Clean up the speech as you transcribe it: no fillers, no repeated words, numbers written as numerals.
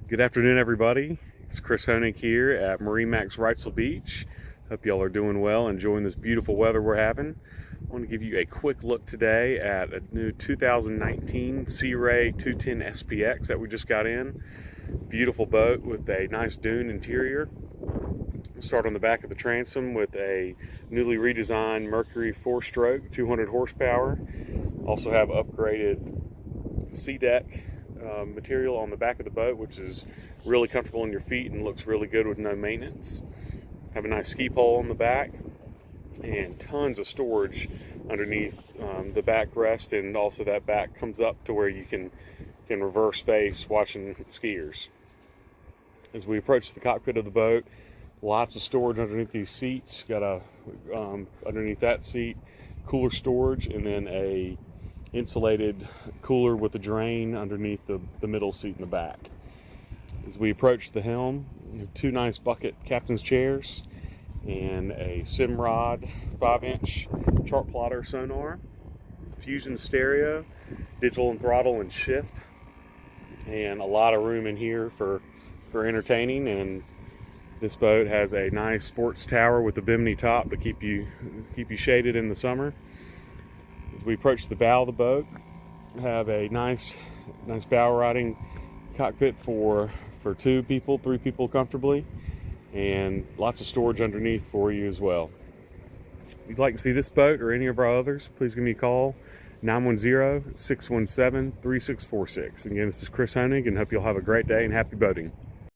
Good afternoon, everybody. It's Chris Honig here at MarineMax Wrightsville Beach. Hope y'all are doing well, enjoying this beautiful weather we're having. I want to give you a quick look today at a new 2019 Sea Ray 210 SPX that we just got in. Beautiful boat with a nice dune interior. We'll start on the back of the transom with a newly redesigned Mercury 4-stroke, 200 horsepower. Also have upgraded sea deck material on the back of the boat, which is really comfortable on your feet and looks really good with no maintenance. Have a nice ski pole on the back and tons of storage underneath the backrest, and also that back comes up to where you can reverse face watching skiers. As we approach the cockpit of the boat, lots of storage underneath these seats. Got a underneath that seat cooler storage, and then a insulated cooler with a drain underneath the middle seat in the back. As we approach the helm, we have two nice bucket captain's chairs and a Simrod 5-inch chart plotter sonar, fusion stereo, digital and throttle and shift, and a lot of room in here for entertaining. And this boat has a nice sports tower with a bimini top to keep you shaded in the summer. As we approach the bow of the boat, we have a nice bow riding cockpit for 2 people, 3 people comfortably, and lots of storage underneath for you as well. If you'd like to see this boat or any of our others, please give me a call, 910-617-3646. Again, this is Chris Honig, and hope you'll have a great day and happy boating.